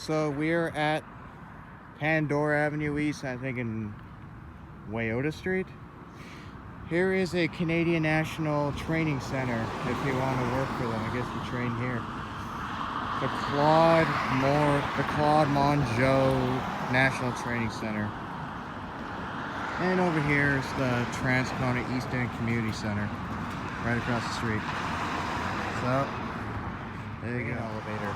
So we're at Pandora Avenue East, I think in Wayota Street. Here is a Canadian National Training Center if you want to work for them. I guess you train here. The Claude Mongeau National Training Center. And over here is the Transcona East End Community Center, right across the street. So, there you go, elevator.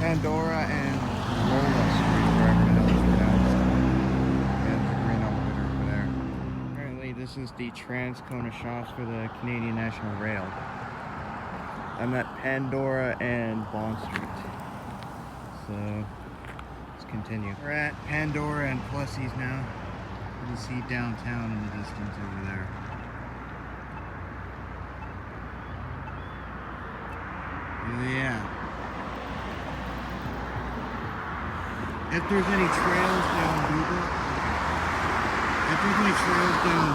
Pandora and Lola Street, wherever the hell it's pronounced. Yeah, the green elevator over there. Apparently this is the Transcona shops for the Canadian National Rail. I'm at Pandora and Bond Street. So, let's continue. We're at Pandora and Plessis now. You can see downtown in the distance over there. Yeah. If there's any trails down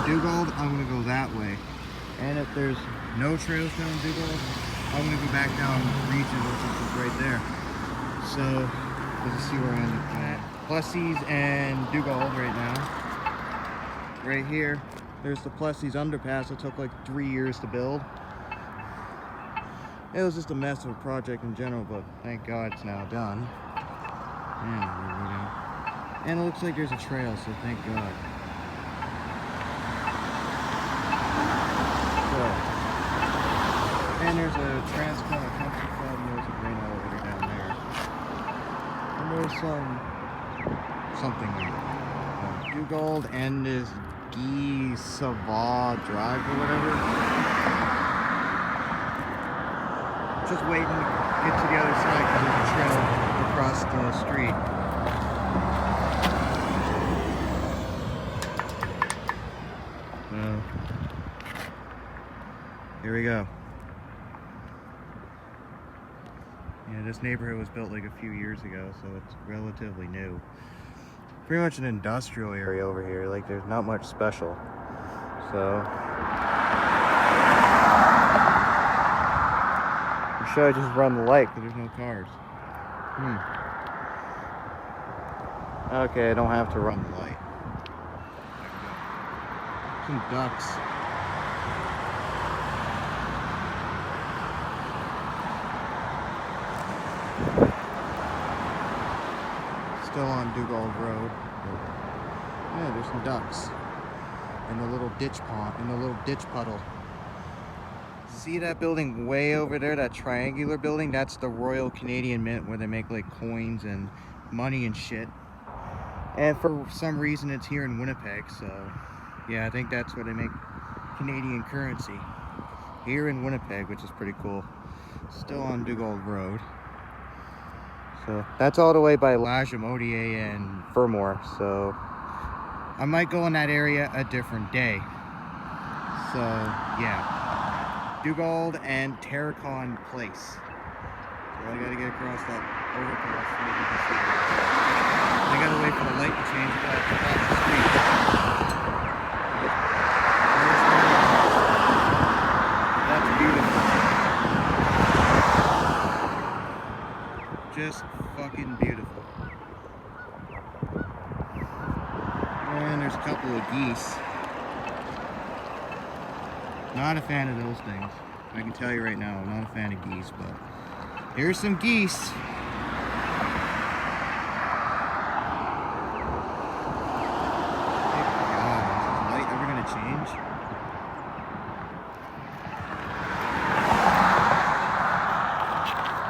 Dugald, I'm gonna go that way. And if there's no trails down Dugald, I'm gonna go back down Region, which is right there. So let's see where I end up at. Plessis and Dugald right now. Right here, there's the Plessis Underpass. It took like 3 years to build. It was just a mess of a project in general, but thank God it's now done. Yeah, there we go. And it looks like there's a trail, so thank God. So, and there's a Transcona Country Club, and there's a grain elevator down there. And there's something like Dugald and this Guy Savoie Drive or whatever. Just waiting to get to the other side because there's a trail across the street. So, here we go. Yeah, this neighborhood was built like a few years ago, so it's relatively new. Pretty much an industrial area over here, like there's not much special. So, should I just run the light because there's no cars? Okay, I don't have to run the light. Some ducks. Still on Dugald Road. Yeah, there's some ducks. In the little ditch pond, in the little ditch puddle. See that building way over there, that triangular building? That's the Royal Canadian Mint, where they make like coins and money and shit. And for some reason it's here in Winnipeg, so yeah, I think that's where they make Canadian currency. Here in Winnipeg, which is pretty cool. Still on Dugald Road. So that's all the way by Lagimodier and Fermor, so I might go in that area a different day. So yeah. Dugald and Terracon Place. So I gotta get across that overpass so you can see it. I gotta wait for the light to change across the street. That's beautiful. Just fucking beautiful. And there's a couple of geese. Not a fan of those things. I can tell you right now, I'm not a fan of geese, but here's some geese. God, is this light ever gonna change?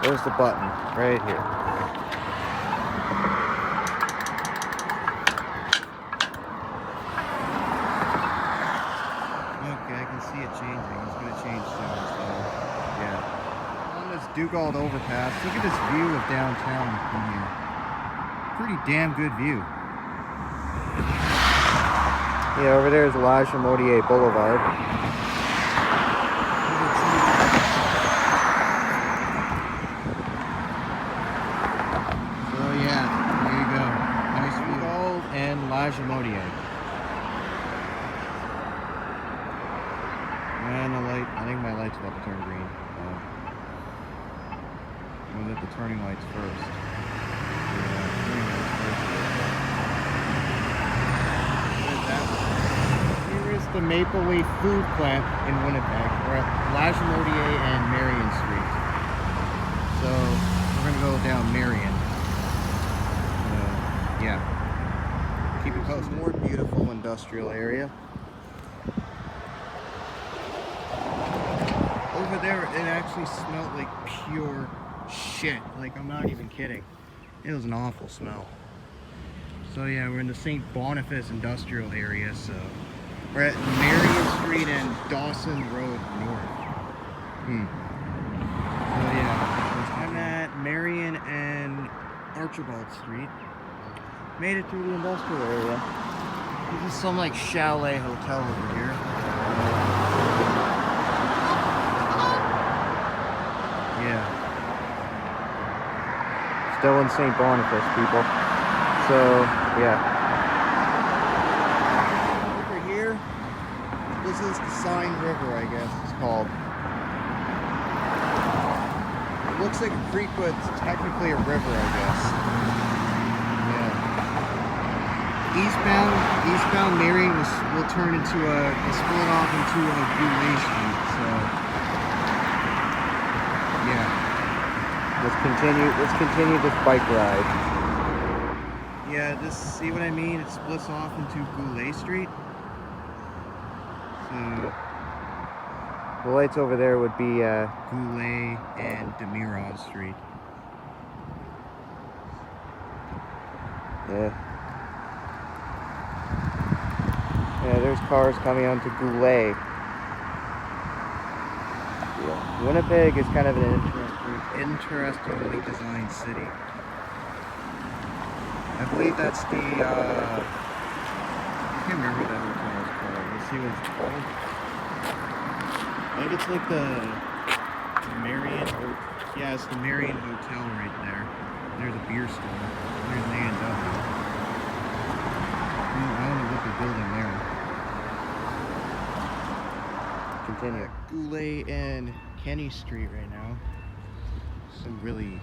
There's the button, right here. See it changing. It's going to change soon, so yeah. On this Dugald overpass, look at this view of downtown from here. Pretty damn good view. Yeah, over there is Lagimodier Boulevard. So yeah, there you go. Nice view. Dugald and Lagimodier. And the light, I think my light's about to turn green. was at the turning lights first. Yeah, turning lights first. There's that one. Here is the Maple Leaf Food Plant in Winnipeg. We're at Lachemodier and Marion Street. So we're gonna go down Marion. Yeah. Keep it posted. More beautiful industrial area. Over there, it actually smelled like pure shit. Like, I'm not even kidding. It was an awful smell. So yeah, we're in the St. Boniface industrial area. So we're at Marion Street and Dawson Road North. So yeah, I'm at Marion and Archibald Street. Made it through the industrial area. This is some like chalet hotel over here. Yeah. Still in St. Boniface, people. So, yeah. Over here, this is the Seine River, I guess it's called. It looks like a creek, but it's technically a river, I guess. Yeah. Eastbound Marion will turn into will split off into a Goulet Street, so yeah. Let's continue this bike ride. Yeah, see what I mean? It splits off into Goulet Street. So the lights over there would be Goulet and Demirod Street. Yeah. Yeah, there's cars coming onto Goulet. Yeah. Winnipeg is kind of an interestingly designed city. I believe that's the, I can't remember what that hotel is called. Let's see what it's called. I think it's like the Marion, yeah, it's the Marion Hotel right there. There's a beer store. There's an A&W. I don't know what they're building there. Continue. Goulet and Kenny Street right now. Some really,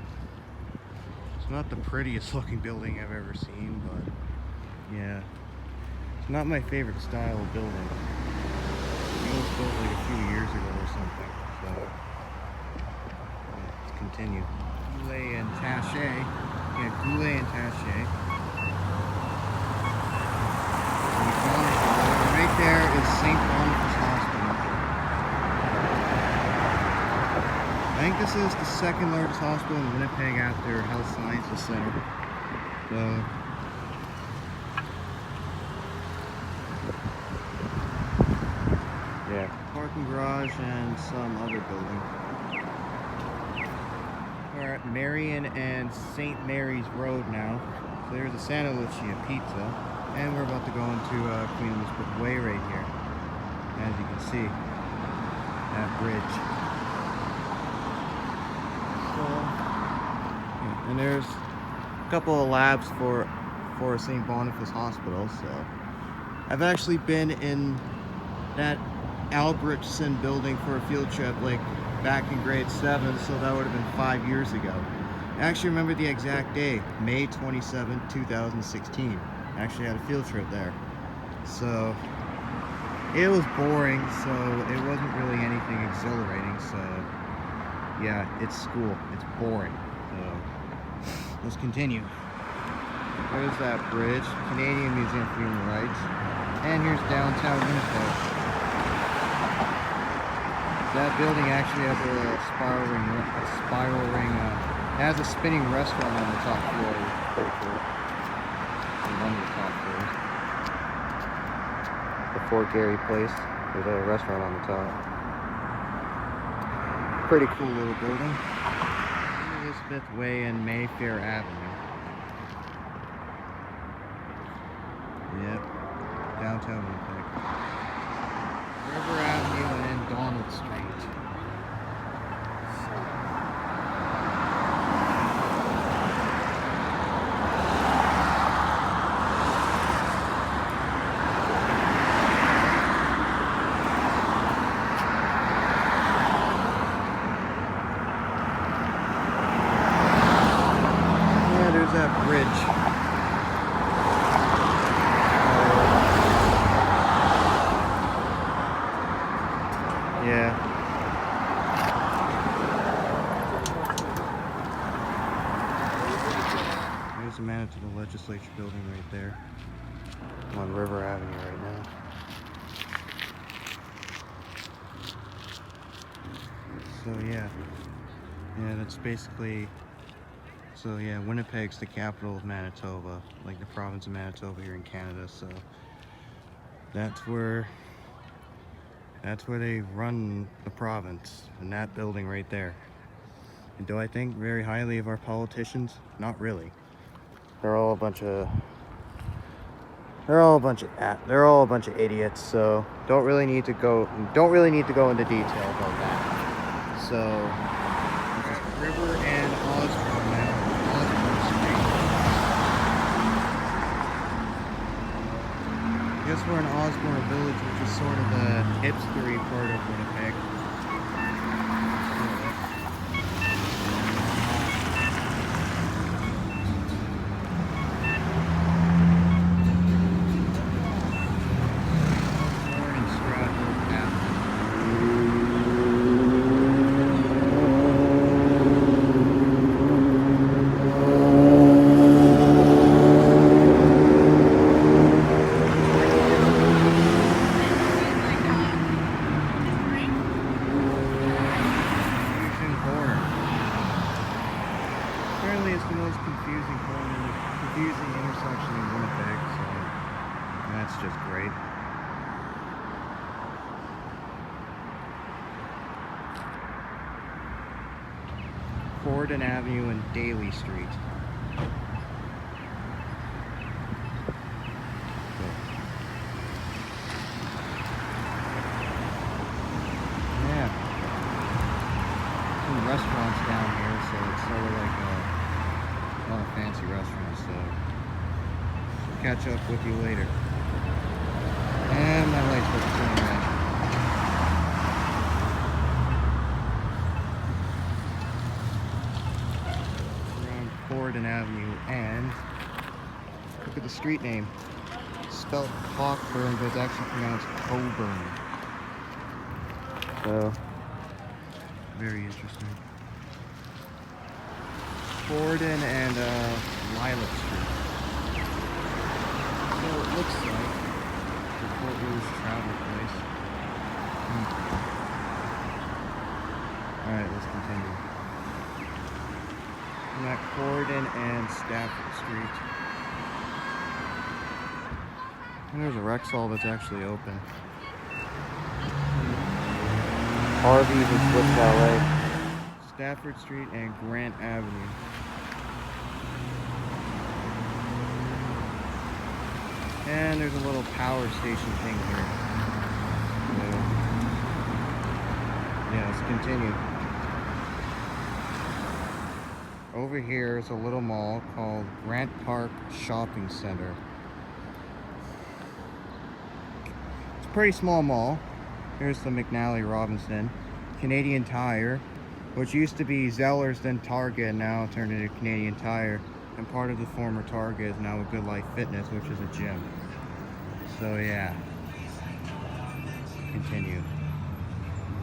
it's not the prettiest looking building I've ever seen, but yeah, it's not my favorite style of building. I think it was built like a few years ago or something. So let's continue. Goulet and Taché. Yeah, Goulet and Taché. Right there is St. Boniface Hospital. I think this is the second largest hospital in Winnipeg after Health Sciences Center. So, yeah, parking garage and some other building. We're at Marion and St. Mary's Road now. So there's a Santa Lucia Pizza. And we're about to go into Queen Elizabeth Way right here. As you can see, that bridge. So, yeah, and there's a couple of labs for St. Boniface Hospital. So I've actually been in that Albertson building for a field trip like back in grade 7, so that would have been 5 years ago. I actually remember the exact day, May 27, 2016. I actually had a field trip there. So it was boring, so it wasn't really anything exhilarating. So yeah, it's school, it's boring. So let's continue. There's that bridge, Canadian Museum for Human Rights, and here's downtown Winnipeg. That building actually has a spiral ring. It has a spinning restaurant on the top floor. Pretty cool. One of the top floors. The Fort Garry place. There's a restaurant on the top. Pretty cool little building. Elizabeth Way and Mayfair Avenue. Yep. Downtown Winnipeg. River Avenue and then Donald Street. that bridge. Yeah. There's the Manitoba Legislature building right there. I'm on River Avenue right now. So yeah, that's basically, so yeah, Winnipeg's the capital of Manitoba, like the province of Manitoba here in Canada, so that's where they run the province, in that building right there. And do I think very highly of our politicians? Not really. They're all a bunch of idiots, so don't really need to go into detail about that. So River and Osborne now. Osborne Street. I guess we're in Osborne Village, which is sort of the hipstery part of Winnipeg. It's the most confusing intersection in Winnipeg, so that's just great. Forden Avenue and Daly Street. Yeah. Some restaurants down here, so it's sort of like a lot of fancy restaurants, so catch up with you later. And my light's supposed to turn red. Around Forden Avenue, and look at the street name. It's spelled Cockburn, but it's actually pronounced Coburn. So, very interesting. Forden and Lilac Street. So it looks like the Fort Rouge travel place. Alright, let's continue. I'm at Forden and Stafford Street. And there's a Rexall that's actually open. Harvey's and Swift Ballet. Stafford Street and Grant Avenue. And there's a little power station thing here. So, yeah, let's continue. Over here is a little mall called Grant Park Shopping Center. It's a pretty small mall. Here's the McNally Robinson. Canadian Tire, which used to be Zellers, then Target, and now turned into Canadian Tire. And part of the former Target is now a Good Life Fitness, which is a gym. So yeah, continue.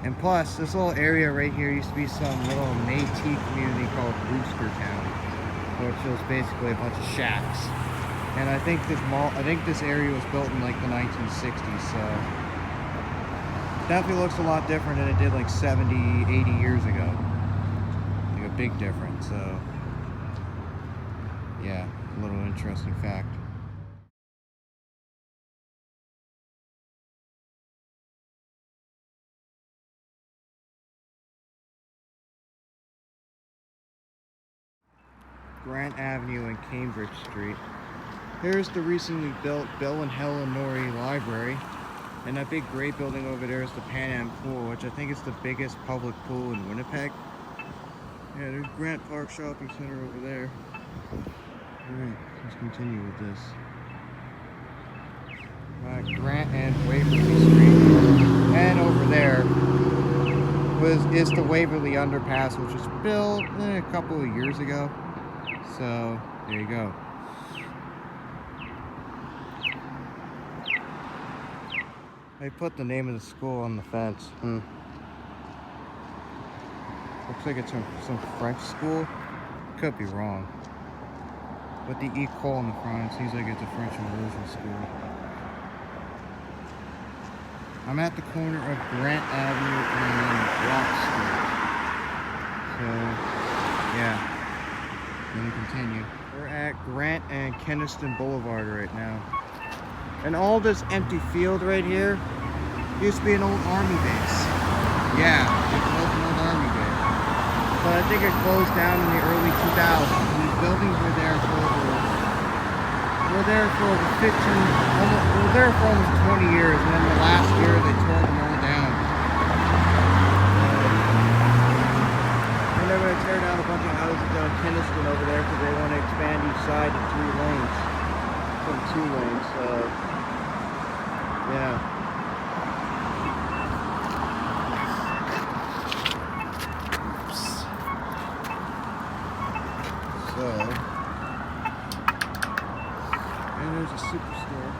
And plus, this little area right here used to be some little Métis community called Brewster Town, which was basically a bunch of shacks. And I think this area was built in like the 1960s, so definitely looks a lot different than it did like 70, 80 years ago. Like a big difference, so yeah, a little interesting fact. Grant Avenue and Cambridge Street. Here's the recently built Bill and Helen Norrie Library. And that big gray building over there is the Pan Am Pool, which I think is the biggest public pool in Winnipeg. Yeah, there's Grant Park Shopping Center over there. Alright, let's continue with this. Grant and Waverley Street. And over there is the Waverley Underpass, which was built a couple of years ago. So, there you go. They put the name of the school on the fence. Looks like it's some French school. Could be wrong. But the Ecole on the front, it seems like it's a French immersion school. I'm at the corner of Grant Avenue and Rock Street. So, yeah. Let me continue. We're at Grant and Keniston Boulevard right now. And all this empty field right here used to be an old army base. Yeah, it was an old army base. But I think it closed down in the early 2000s. And these buildings were there for over 15, were there for almost 20 years. And then the last year they tore them all down. And they're going to tear down a bunch of houses down Keniston over there because they want to expand each side to 3 lanes. From 2 lanes, so yeah. Oops. So, and there's a superstore.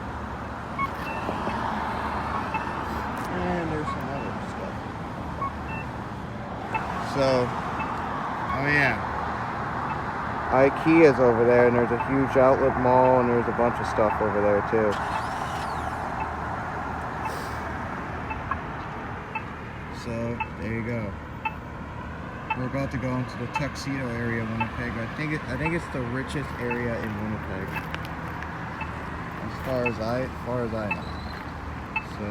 And there's some other stuff. So, oh yeah. IKEA's over there, and there's a huge outlet mall, and there's a bunch of stuff over there too. So there you go. We're about to go into the Tuxedo area of Winnipeg. I think it's the richest area in Winnipeg, as far as I know. So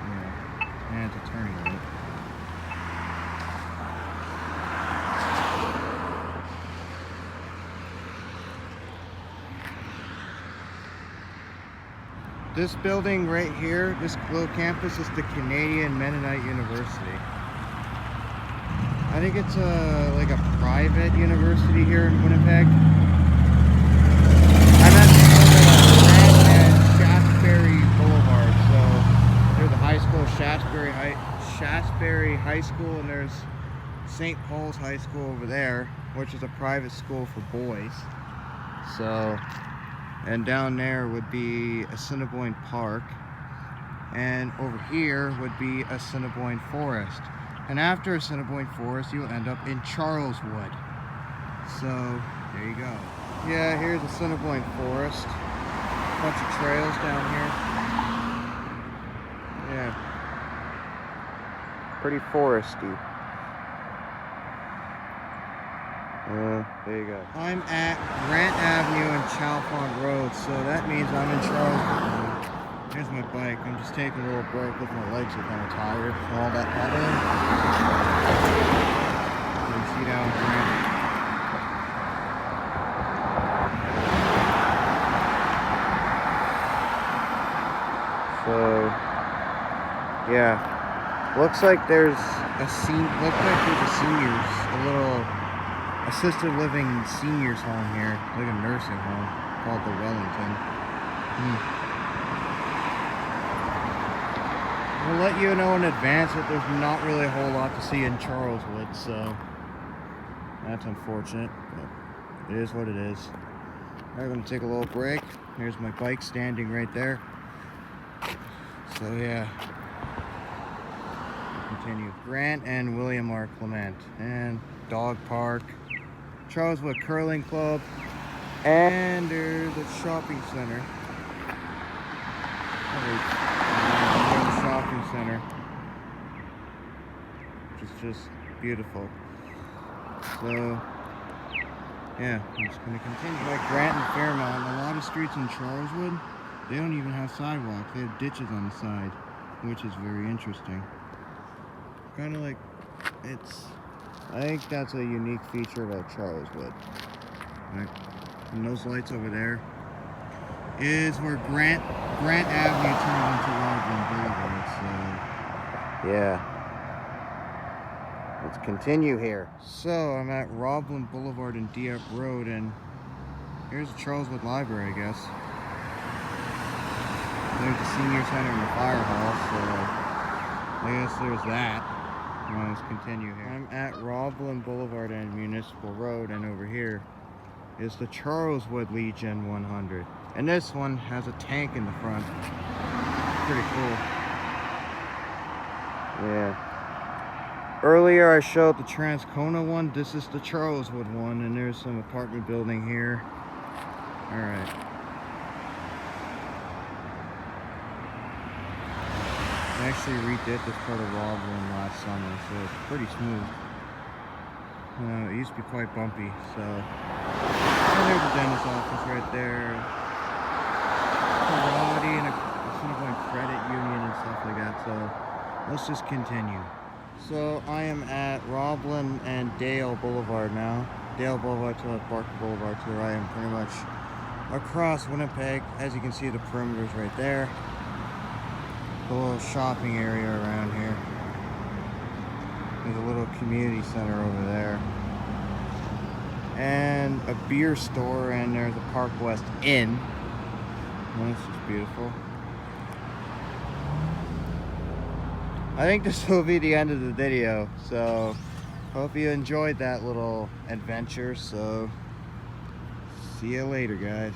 yeah, and it's a turning rate. This building right here, this little campus, is the Canadian Mennonite University. I think it's like a private university here in Winnipeg. I'm at Grant and Shaftesbury Boulevard. So there's a high school, Shaftesbury High School, and there's St. Paul's High School over there, which is a private school for boys. So. And down there would be Assiniboine Park, and over here would be Assiniboine Forest. And after Assiniboine Forest, you'll end up in Charleswood. So, there you go. Yeah, here's Assiniboine Forest. Bunch of trails down here. Yeah. Pretty foresty. There you go. I'm at Grant Avenue and Chalfont Road, so that means I'm in Charleswood. Here's my bike. I'm just taking a little break because my legs are kind of tired from all that pedaling. You can see down Grant. So, yeah. Looks like there's a seniors, a little assisted living seniors home here, like a nursing home called the Wellington. We'll let you know in advance that there's not really a whole lot to see in Charleswood, so that's unfortunate, but it is what it is. Alright, I'm going to take a little break. Here's my bike standing right there. So yeah, continue. Grant and William R. Clement, and dog park. Charleswood Curling Club, and there's a shopping center. There's the shopping center, which is just beautiful. So, yeah, I'm just going to continue. Like Grant and Fairmont, a lot of streets in Charleswood, they don't even have sidewalks. They have ditches on the side, which is very interesting. Kind of like, I think that's a unique feature about Charleswood. Right. And those lights over there is where Grant Avenue turns into Waverley Boulevard. So, yeah. Let's continue here. So, I'm at Roblin Boulevard and Dieppe Road, and here's the Charleswood Library, I guess. There's the Senior Center and the Fire Hall, so I guess there's that. Let's continue here. I'm at Roblin Boulevard and Municipal Road, and over here is the Charleswood Legion 100. And this one has a tank in the front. Pretty cool. Yeah. Earlier I showed the Transcona one. This is the Charleswood one, and there's some apartment building here. Alright. I actually redid this part of Waverley last summer, so it's pretty smooth. It used to be quite bumpy, so... And there's the dentist office right there. Karate and some kind of credit union and stuff like that, so let's just continue. So I am at Roblin and Dale Boulevard now. Dale Boulevard to Barker Boulevard to the right. I'm pretty much across Winnipeg. As you can see, the perimeter's right there. A little shopping area around here. There's a little community center over there. And a beer store, and there's a Park West Inn. Well, this is beautiful. I think this will be the end of the video, so hope you enjoyed that little adventure. So see you later, guys.